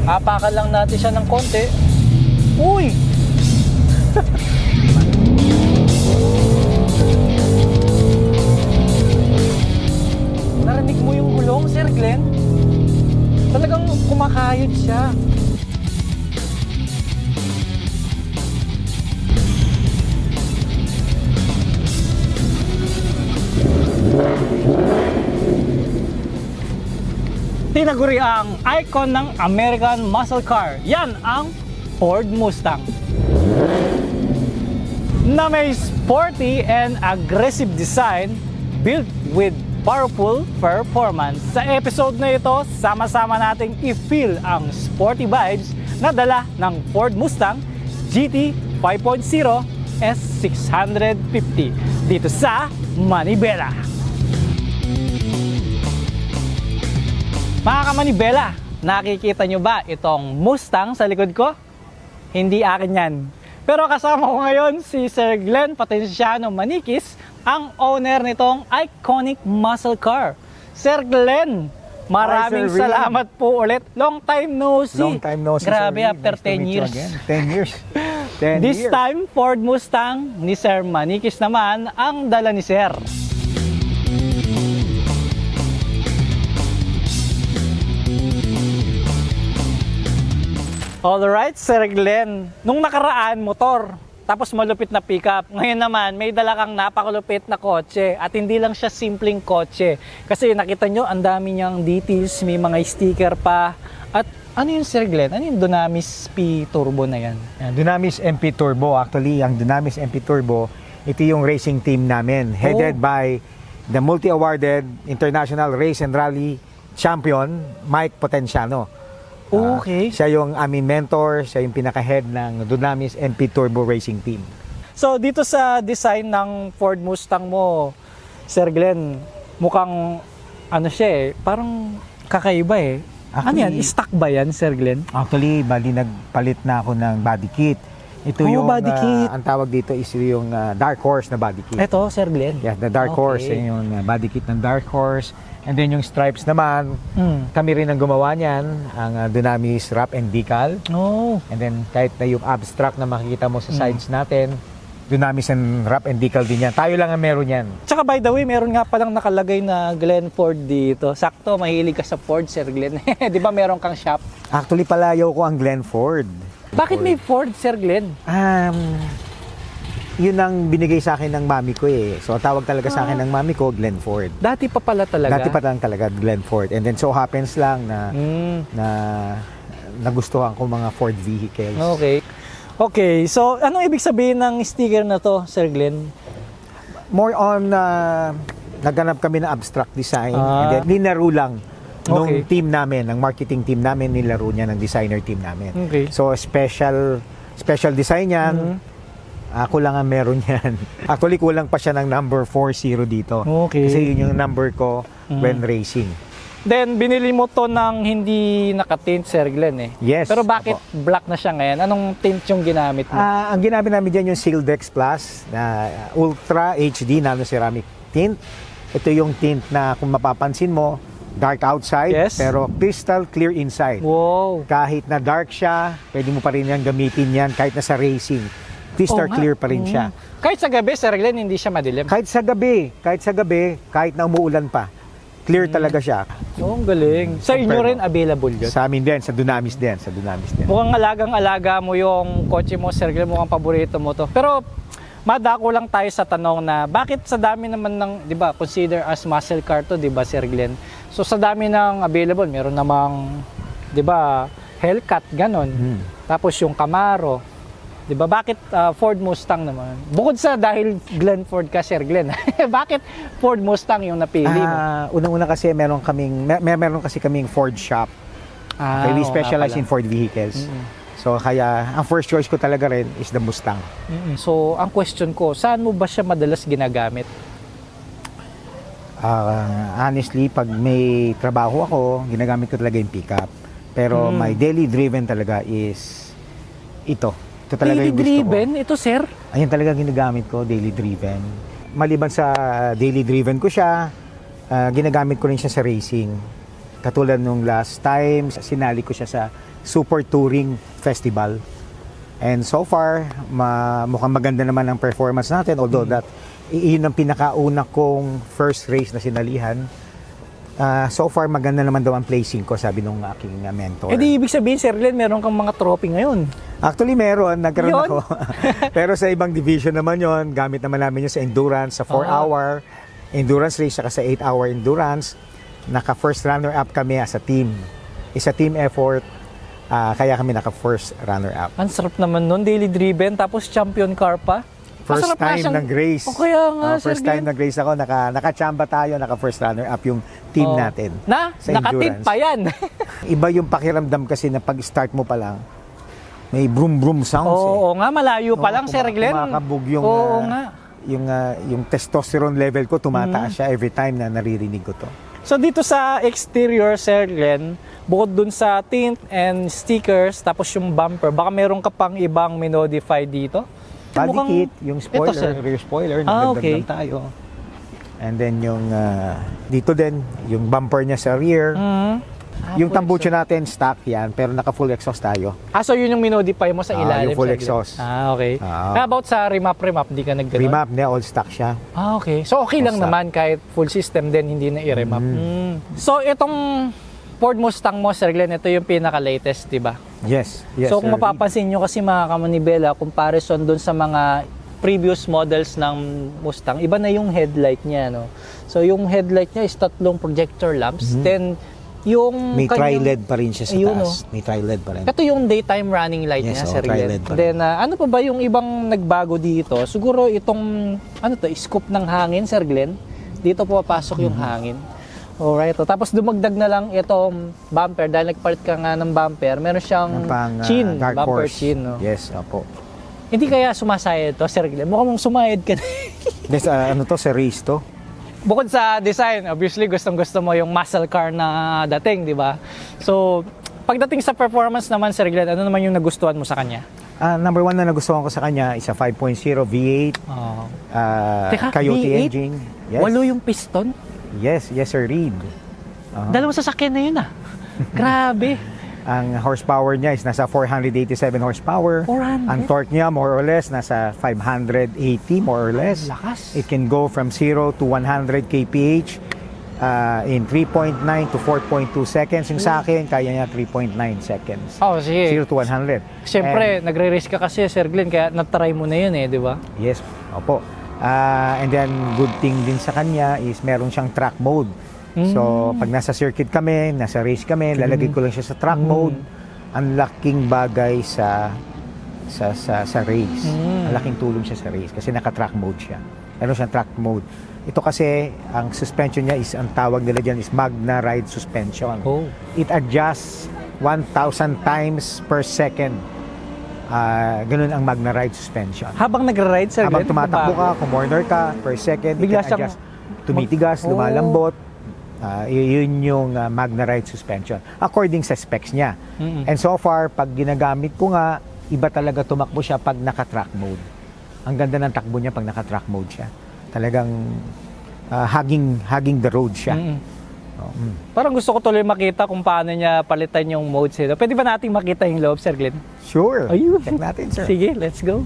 Apakan lang natin siya ng konti. Uy! Narinig mo yung gulong, Sir Glenn? Talagang kumakayod siya. Tinaguri ang icon ng American muscle car. Yan ang Ford Mustang. Na may sporty and aggressive design built with powerful performance. Sa episode na ito, sama-sama nating i-feel ang sporty vibes na dala ng Ford Mustang GT 5.0 S650 dito sa Manibela. Mga kamanibela, nakikita nyo ba itong Mustang sa likod ko? Hindi akin yan. Pero kasama ko ngayon si Sir Glenn Patenciano Maniquis, ang owner nitong iconic muscle car. Sir Glenn, maraming salamat po ulit. Long time no see. Long time no see. Grabe, Sir, after nice to 10 meet you years. again. 10 years. 10 This years. time, Ford Mustang ni Sir Maniquis naman ang dala ni Sir. Alright, Sir Glenn. Nung nakaraan, motor. Tapos malupit na pickup. Ngayon naman, may dala kang napakalupit na kotse. At hindi lang siya simpleng kotse. Kasi nakita nyo, ang dami niyang details. May mga sticker pa. At ano yun, Sir Glenn? Ano yung Dunamis P Turbo na yan? Dunamis MP Turbo. Actually, ang Dunamis MP Turbo, ito yung racing team namin. Headed by the multi-awarded international race and rally champion, Mike Potenciano. Okay. Siya yung aming mentor, siya yung pinaka-head ng Dunamis MP Turbo Racing Team. So dito sa design ng Ford Mustang mo, Sir Glenn, mukhang ano siya eh, parang kakaiba eh. Ano yan? Stock ba yan, Sir Glenn? Actually, bali nagpalit na ako ng body kit. Ito yung body kit. Ang tawag dito is yung Dark Horse na body kit. Ito, Sir Glenn. Yeah, the Dark Horse, yun yung body kit ng Dark Horse. And then yung stripes naman, kami rin ang gumawa niyan, ang Dunamis wrap and decal. Oh. And then kahit na yung abstract na makikita mo sa sides natin, Dunamis and wrap and decal din yan. Tayo lang ang meron yan. Tsaka by the way, meron nga palang nakalagay na Glenn Ford dito. Sakto, mahilig ka sa Ford, Sir Glenn. Di ba meron kang shop? Actually, palayaw ko ang Glenn Ford. Bakit may Ford, Sir Glenn? Yun ang binigay sa akin ng mami ko eh. So tawag talaga sa akin ng mami ko, Glenn Ford. Dati pa pala talaga? Dati pa lang talaga, Glenn Ford. And then so happens lang na nagustuhan ko mga Ford vehicles. Okay. Okay, so anong ibig sabihin ng sticker na to, Sir Glenn? More on, naghanap kami ng abstract design. And then linaro lang nung team namin, ng marketing team namin, nilaro niya ng designer team namin. Okay. So special design yan. Ako lang ang meron yan. Actually, kulang pa siya ng number 40 dito. Okay. Kasi yun yung number ko when racing. Then, binili mo to ng hindi naka-tint, Sir Glenn eh. Yes. Pero bakit black na siya ngayon? Anong tint yung ginamit mo? Ang ginamit namin dyan yung Sildex Plus na Ultra HD Nano Ceramic Tint. Ito yung tint na kung mapapansin mo, dark outside, pero crystal clear inside. Wow. Kahit na dark siya, pwede mo pa rin yan gamitin yan kahit na sa racing. Crystal clear pa rin siya. Kahit sa gabi, Sir Glenn, hindi siya madilim? Kahit sa gabi, kahit na umuulan pa, clear talaga siya. Oh, ang galing. Sa inyo rin, available yun? Sa amin din, sa Dunamis din. Mukhang alagang-alaga mo yung kotse mo, Sir Glenn. Mukhang paborito mo to. Pero, madako lang tayo sa tanong na, bakit sa dami naman ng, di ba, consider as muscle car to, di ba, Sir Glenn? So, sa dami ng available, meron namang, di ba, Hellcat, ganon. Tapos yung Camaro. Di ba? Bakit Ford Mustang naman? Bukod sa dahil Glenn Ford ka, Sir Glenn. Bakit Ford Mustang yung napili mo? Unang-una kasi meron kasi kaming Ford shop. Okay, we specialize in Ford vehicles. So kaya ang first choice ko talaga rin is the Mustang. So ang question ko, saan mo ba siya madalas ginagamit? Honestly, pag may trabaho ako, ginagamit ko talaga yung pickup. Pero my daily driven talaga is ito. Ito talaga daily yung gusto driven? ko. Ito, sir? Ayun talaga ginagamit ko, daily driven. Maliban sa daily driven ko siya, ginagamit ko rin siya sa racing. Katulad nung last time, sinali ko siya sa Super Touring Festival. And so far, mukhang maganda naman ang performance natin. Although that, iyon ang pinakauna kong first race na sinalihan. So far, maganda naman daw ang placing ko, sabi nung aking mentor. Eh di ibig sabihin, Sir Glenn, meron kang mga trophy ngayon. Actually, meron. Nagkaroon Yun? ako. Pero sa ibang division naman yon, gamit naman namin yun sa endurance, sa 4-hour endurance race, saka sa 8-hour endurance. Naka-first runner-up kami as a team. It's a team effort. Kaya kami naka-first runner-up. Ang sarap naman nun, daily driven, tapos champion car pa. First Masarap nga time siyang- nag-race. O kaya nga, Sir First time Glenn. nag-race ako. Naka-chamba tayo, naka-first runner-up yung team Oo. natin. Sa Nakatip endurance. pa yan. Iba yung pakiramdam kasi na pag-start mo pa lang, may vroom-vroom sounds Oo nga, malayo pa Oo, lang, Sir Glenn. kumakabog yung, Oo nga. yung testosterone level ko, tumataas siya every time na naririnig ko to. So dito sa exterior, Sir Glenn, bukod dun sa tint and stickers, tapos yung bumper, baka meron ka pang ibang minodify dito? Body Mukhang- kit, yung spoiler, Ito, sir. rear spoiler, Ah, nagdagdag okay. lang tayo. And then yung dito din, yung bumper niya sa rear. Yung tambucho natin, stock yan, pero naka-full exhaust tayo. So yun yung minodify mo sa ilalim, yung full Sir Glenn? exhaust. Okay. How about sa remap, di ka nag Remap niya, all stock siya. Okay. So okay lang Basta. naman kahit full system din, hindi na i-remap. So itong Ford Mustang mo, Sir Glenn, ito yung pinaka-latest, di ba? Yes, So kung sir. mapapansin nyo kasi mga kamanibela, comparison dun sa mga previous models ng Mustang, iba na yung headlight niya, no? So yung headlight niya is tatlong projector lamps, then yung May tri-LED pa rin siya sa Ayun, taas. May tri-LED pa rin. ito yung daytime running light Yes, niya, oo, Sir Glenn. tri-LED pa rin. Then, ano pa ba yung ibang nagbago dito? Siguro itong, scoop ng hangin, Sir Glenn. Dito papasok yung hangin. Alright. Tapos dumagdag na lang itong bumper. Dahil nagpalit ka nga ng bumper, meron siyang Pang chin, dark bumper horse. chin. No? Yes, opo. Hindi kaya sumasayad to, Sir Glenn? Mukhang sumayad ka na. Yes, ano to, sa race to? Bukod sa design, obviously gustong-gusto mo yung muscle car na dating, di ba? So, pagdating sa performance naman, Sir Glenn, ano naman yung nagustuhan mo sa kanya? Number one na nagustuhan ko sa kanya is a 5.0 V8 Oh. Coyote V8? engine. Yes. Walo yung piston? Yes, sir, Reed. Dalawang sasakyan na yun Grabe. Ang horsepower niya is nasa 487 horsepower. 400? Ang torque niya more or less nasa 580 more or less. Lakas. It can go from 0 to 100 kph in 3.9 to 4.2 seconds. Yung sa akin, kaya niya 3.9 seconds. Oh, sige. 0 to 100. Siyempre, nagre-race ka kasi, Sir Glenn, kaya natry mo na yun di ba? Yes, opo. And then, good thing din sa kanya is meron siyang track mode. So, pag nasa circuit kami, nasa race kami, lalagay ko lang siya sa track mode. Ang laking bagay sa race. Ang laking tulong siya sa race kasi naka-track mode siya. Meron siyang track mode. Ito kasi, ang suspension niya is, ang tawag nila dyan is Magna Ride Suspension. Oh. It adjusts 1,000 times per second. Ganun ang Magna Ride Suspension. Habang nagra-ride, Sir Habang Glenn, tumatakbo bago. ka, kumorner ka, per second, Bigla it can siyang adjust. Tumitigas, Oh. lumalambot. Yun yung Magna Ride Suspension. According sa specs niya. And so far, pag ginagamit ko nga, iba talaga tumakbo siya pag naka-track mode. Ang ganda ng takbo niya pag naka-track mode siya. Talagang hugging the road siya. Parang gusto ko tuloy makita kung paano niya palitan yung modes nito. Pwede ba nating makita yung loob, Sir Glenn? Sure. Ayun. Check natin, sir. Sige, let's go.